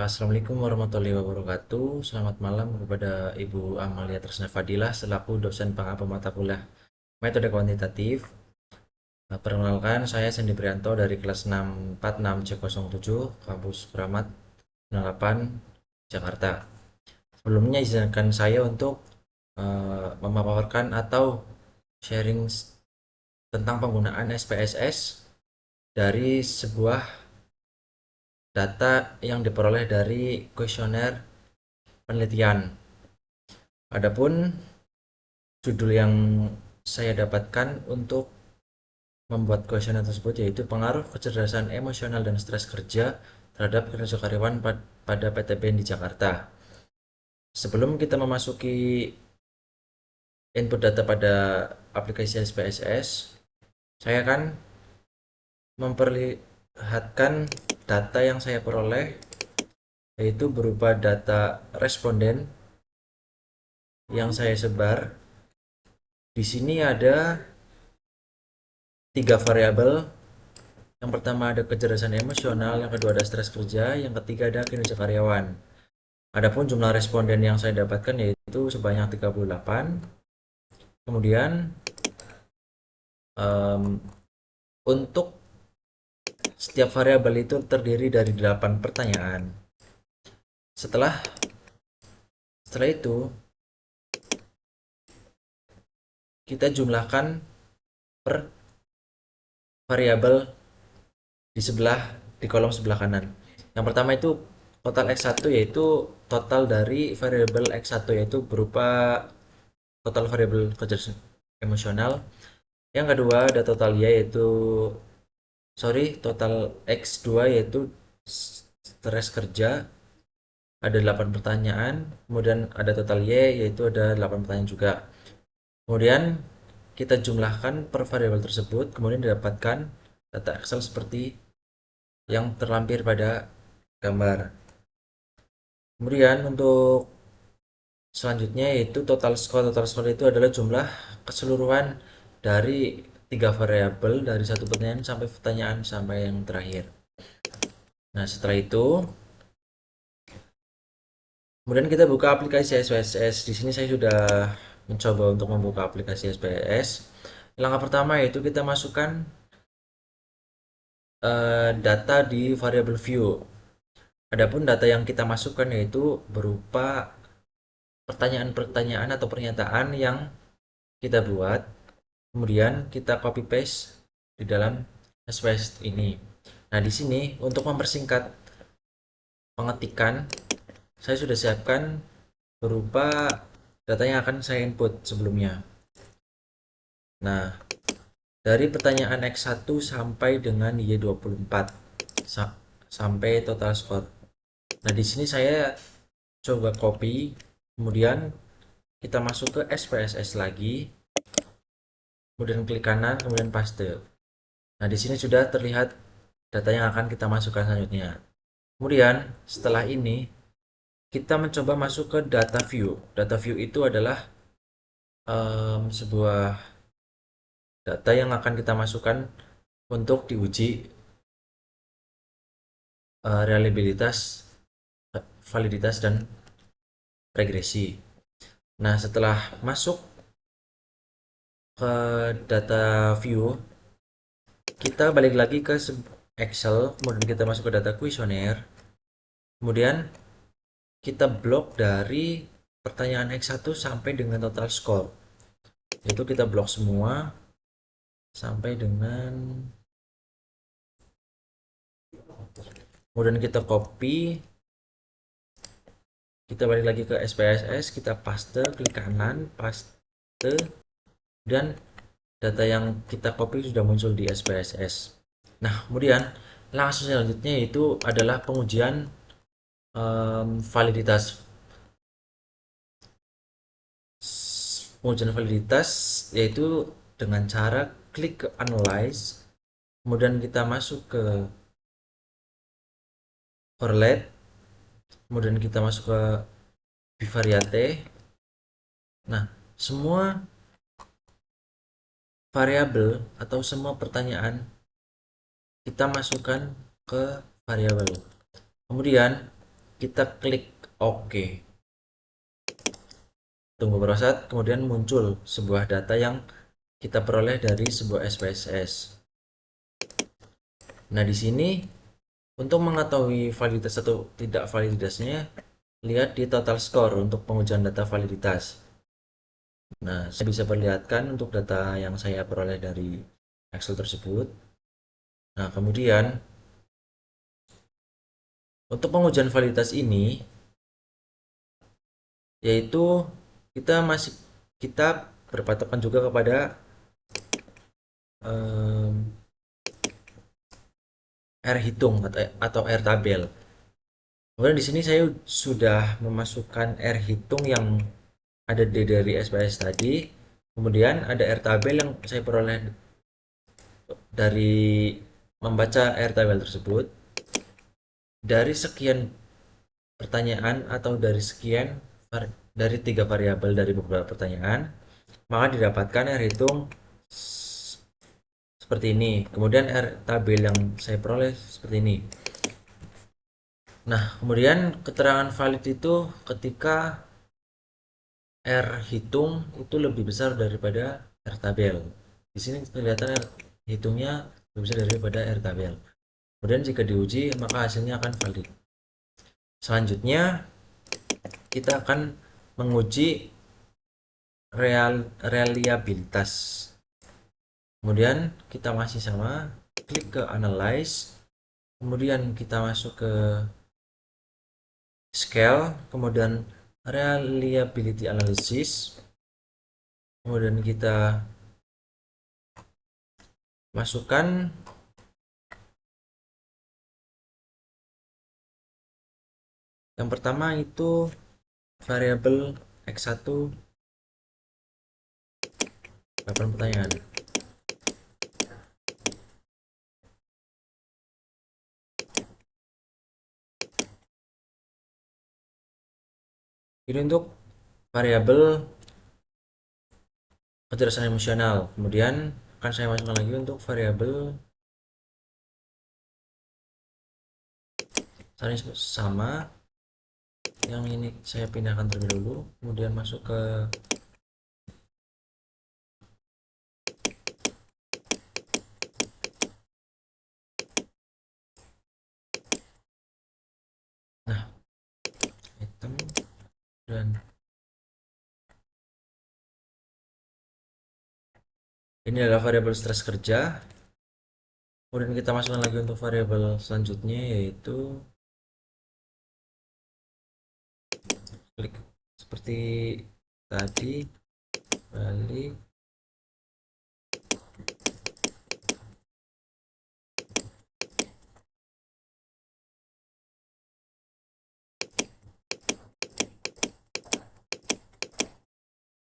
Assalamualaikum warahmatullahi wabarakatuh. Selamat malam kepada Ibu Amalia Tresna Fadilah selaku dosen pengampu mata kuliah metode kuantitatif. Perkenalkan, saya Sandy Prianto dari kelas 646C07 kampus Kramat 08 Jakarta. Sebelumnya izinkan saya untuk memaparkan atau sharing tentang penggunaan SPSS dari sebuah data yang diperoleh dari kuesioner penelitian. Adapun judul yang saya dapatkan untuk membuat kuesioner tersebut yaitu pengaruh kecerdasan emosional dan stres kerja terhadap kinerja karyawan pada PTBN di Jakarta. Sebelum kita memasuki input data pada aplikasi SPSS, saya akan memperlihatkan data yang saya peroleh, yaitu berupa data responden yang saya sebar. Di sini ada 3 variabel. Yang pertama ada kecerdasan emosional, yang kedua ada stres kerja, yang ketiga ada kinerja karyawan. Adapun jumlah responden yang saya dapatkan yaitu sebanyak 38. Kemudian untuk setiap variabel itu terdiri dari 8 pertanyaan. Setelah itu kita jumlahkan per variabel di kolom sebelah kanan. Yang pertama itu total X1, yaitu total dari variabel X1, yaitu berupa total variabel kecerdasan emosional. Yang kedua ada total Y, yaitu total X2, yaitu stres kerja, ada 8 pertanyaan. Kemudian ada total Y, yaitu ada 8 pertanyaan juga. Kemudian kita jumlahkan per variabel tersebut, kemudian didapatkan data Excel seperti yang terlampir pada gambar. Kemudian untuk selanjutnya yaitu total score. Total score itu adalah jumlah keseluruhan dari 3 variabel, dari satu pertanyaan sampai pertanyaan sampai yang terakhir. Nah, setelah itu kemudian kita buka aplikasi SPSS. Di sini saya sudah mencoba untuk membuka aplikasi SPSS. Langkah pertama yaitu kita masukkan data di variable view. Adapun data yang kita masukkan yaitu berupa pertanyaan-pertanyaan atau pernyataan yang kita buat, kemudian kita copy paste di dalam SPSS ini. Nah, di sini untuk mempersingkat pengetikan, saya sudah siapkan berupa data yang akan saya input sebelumnya. Nah, dari pertanyaan X1 sampai dengan Y24 sampai total score. Nah, di sini saya coba copy, kemudian kita masuk ke SPSS lagi, kemudian klik kanan, kemudian paste. Nah, di sini sudah terlihat data yang akan kita masukkan selanjutnya. Kemudian setelah ini kita mencoba masuk ke data view. Data view itu adalah sebuah data yang akan kita masukkan untuk diuji reliabilitas, validitas, dan regresi. Nah, setelah masuk ke data view, kita balik lagi ke Excel, kemudian kita masuk ke data kuesioner, kemudian kita blok dari pertanyaan X1 sampai dengan total score. Itu kita blok semua sampai dengan, kemudian kita copy, kita balik lagi ke SPSS, kita paste, klik kanan, paste, dan data yang kita copy sudah muncul di SPSS. Nah, kemudian langsung selanjutnya itu adalah pengujian validitas. Pengujian validitas yaitu dengan cara klik ke analyze, kemudian kita masuk ke correlate, kemudian kita masuk ke bivariate. Nah, semua variabel atau semua pertanyaan kita masukkan ke variabel. Kemudian kita klik OK. Tunggu beberapa saat, kemudian muncul sebuah data yang kita peroleh dari sebuah SPSS. Nah, di sini untuk mengetahui validitas atau tidak validitasnya, lihat di total score untuk pengujian data validitas. Nah, saya bisa perlihatkan untuk data yang saya peroleh dari Excel tersebut. Nah, kemudian untuk pengujian validitas ini, yaitu kita berpatokan juga kepada em, R hitung atau R tabel. Kemudian di sini saya sudah memasukkan R hitung yang ada dari SPS tadi. Kemudian ada R tabel yang saya peroleh dari membaca R tabel tersebut. Dari sekian pertanyaan atau dari sekian dari 3 variabel dari beberapa pertanyaan, maka didapatkan R hitung seperti ini. Kemudian R tabel yang saya peroleh seperti ini. Nah, kemudian keterangan valid itu ketika R hitung itu lebih besar daripada R tabel. Di sini kelihatan R hitungnya lebih besar daripada R tabel. Kemudian jika diuji, maka hasilnya akan valid. Selanjutnya, kita akan menguji reliabilitas. Kemudian kita masih sama, klik ke analyze, kemudian kita masuk ke scale, kemudian reliability analysis, kemudian kita masukkan yang pertama itu variabel X1 8 pertanyaan. Ini untuk variabel kecerdasan emosional. Kemudian akan saya masukkan lagi untuk variabel sama. Yang ini saya pindahkan terlebih dahulu, kemudian masuk ke nah item, dan ini adalah variabel stres kerja. Kemudian kita masukkan lagi untuk variabel selanjutnya, yaitu klik seperti tadi, balik,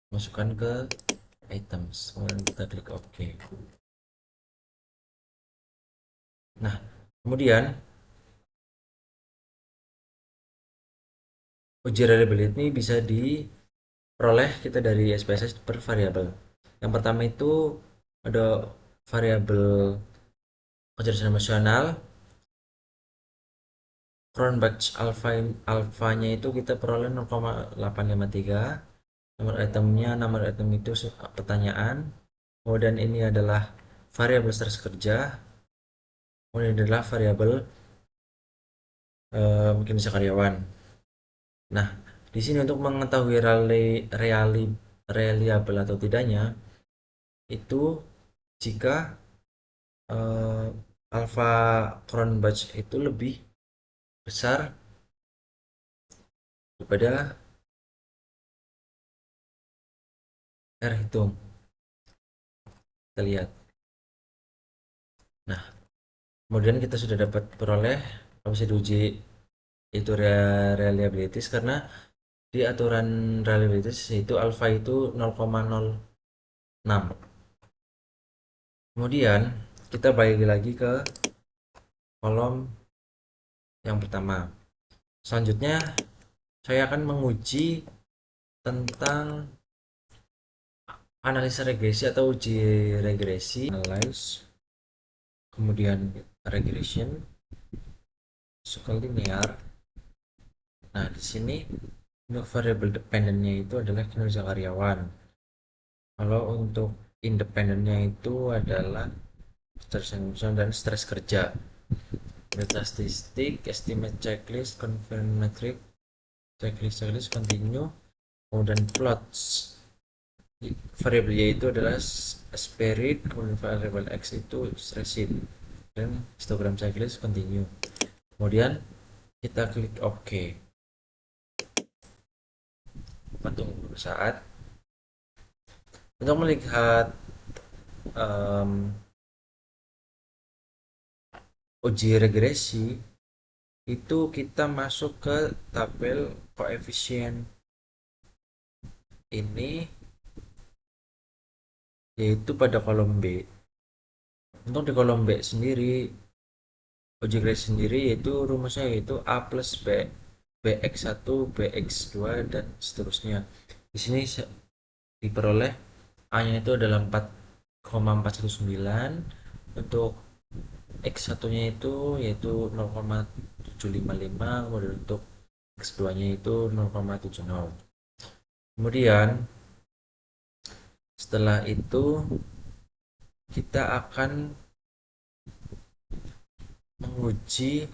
masukkan ke items, kemudian kita klik OK. Nah, kemudian uji reliability ini bisa diperoleh kita dari SPSS per variabel. Yang pertama itu ada variabel kecerdasan emosional. Cronbach alfanya itu kita peroleh 0,853. Nomor item itu pertanyaan. Kemudian ini adalah variabel stres kerja. Kemudian ini adalah variabel kinerja karyawan. Nah, di sini untuk mengetahui reliable atau tidaknya itu jika alfa Cronbach itu lebih besar daripada R hitung. Kita lihat. Nah, kemudian kita sudah dapat peroleh bisa diuji itu reliability karena di aturan reliability itu alfa itu 0,06. Kemudian kita balik lagi ke kolom yang pertama. Selanjutnya saya akan menguji tentang analisa regresi atau uji regresi, analyze, kemudian regression, suka linear, Nah, di sini untuk variable dependennya itu adalah kinerja karyawan. Kalau untuk independennya itu adalah stress emotion dan stres kerja. Data statistik, estimate checklist, confirm metric, checklist continue, kemudian plots. Variable Y itu adalah spirit, kemudian variable X itu stress sheet, dan histogram checklist continue. Kemudian kita klik OK. Tunggu saat untuk melihat um, uji regresi itu kita masuk ke tabel koefisien ini, yaitu pada kolom B. Untuk di kolom B sendiri, uji regresi sendiri yaitu rumusnya yaitu A plus B, BX1, BX2, dan seterusnya. Di sini diperoleh A-nya itu adalah 4,419, untuk X1-nya itu yaitu 0,755, kemudian untuk X2-nya itu 0,70. Kemudian setelah itu kita akan menguji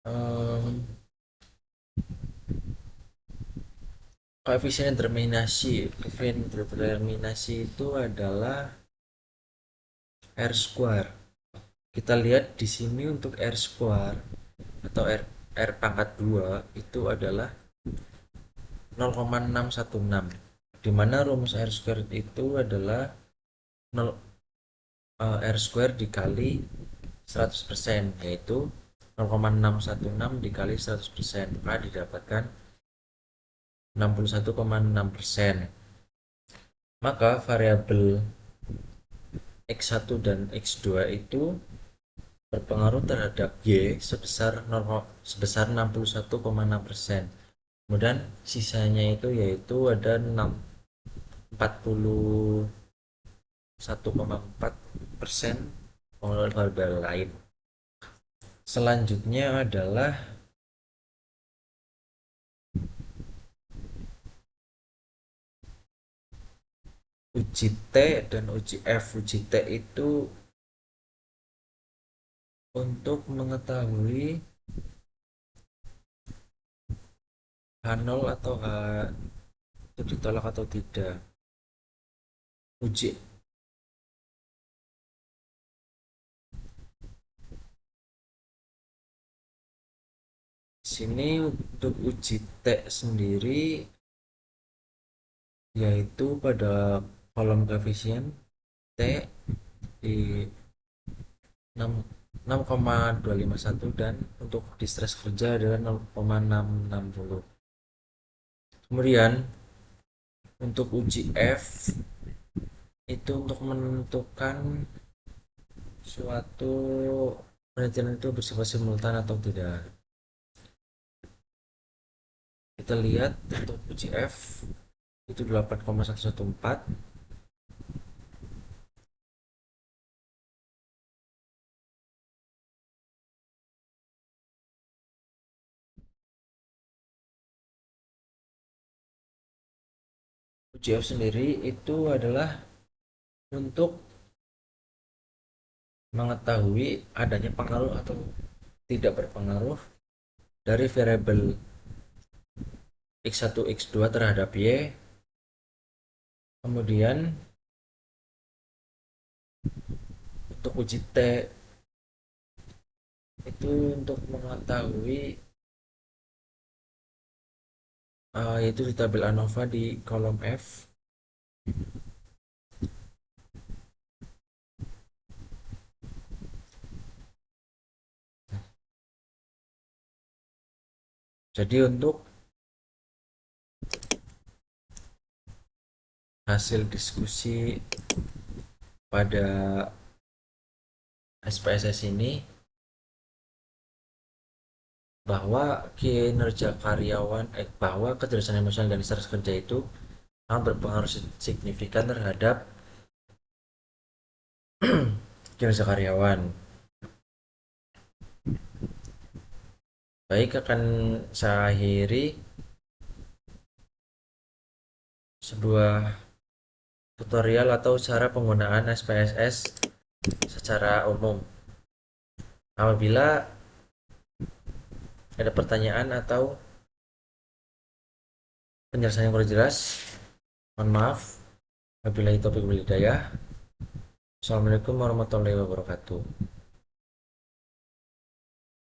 um, koefisien determinasi. Koefisien determinasi itu adalah R square. Kita lihat di sini untuk R square atau R pangkat 2 itu adalah 0,616, di mana rumus R square itu adalah 0, R square dikali 100%, yaitu 0,616 dikali 100%, maka didapatkan 61,6%. Maka variabel X1 dan X2 itu berpengaruh terhadap Y sebesar 61,6%. Kemudian sisanya itu yaitu ada 41,4% pengeluaran variabel lain. Selanjutnya adalah uji T dan uji F. Uji T itu untuk mengetahui H0 atau H itu ditolak atau tidak. Uji sini untuk uji T sendiri yaitu pada kolom koefisien T di 6,251 dan untuk distress kerja adalah 0,660. Kemudian untuk uji F itu untuk menentukan suatu penelitian itu bersifat simultan atau tidak. Kita lihat untuk uji F itu 8,114, uji F sendiri itu adalah untuk mengetahui adanya pengaruh atau tidak berpengaruh dari variabel X1 X2 terhadap Y. Kemudian untuk uji T itu untuk mengetahui yaitu di tabel ANOVA di kolom F. Jadi untuk hasil diskusi pada SPSS ini bahwa kinerja karyawan bahwa kecerdasan emosional dan stres kerja itu sangat berpengaruh signifikan terhadap kinerja karyawan. Baik, akan saya akhiri sebuah tutorial atau cara penggunaan SPSS secara umum. Apabila ada pertanyaan atau penjelasan yang kurang jelas, mohon maaf. Wabillahi taufiq wal hidayah. Assalamualaikum warahmatullahi wabarakatuh.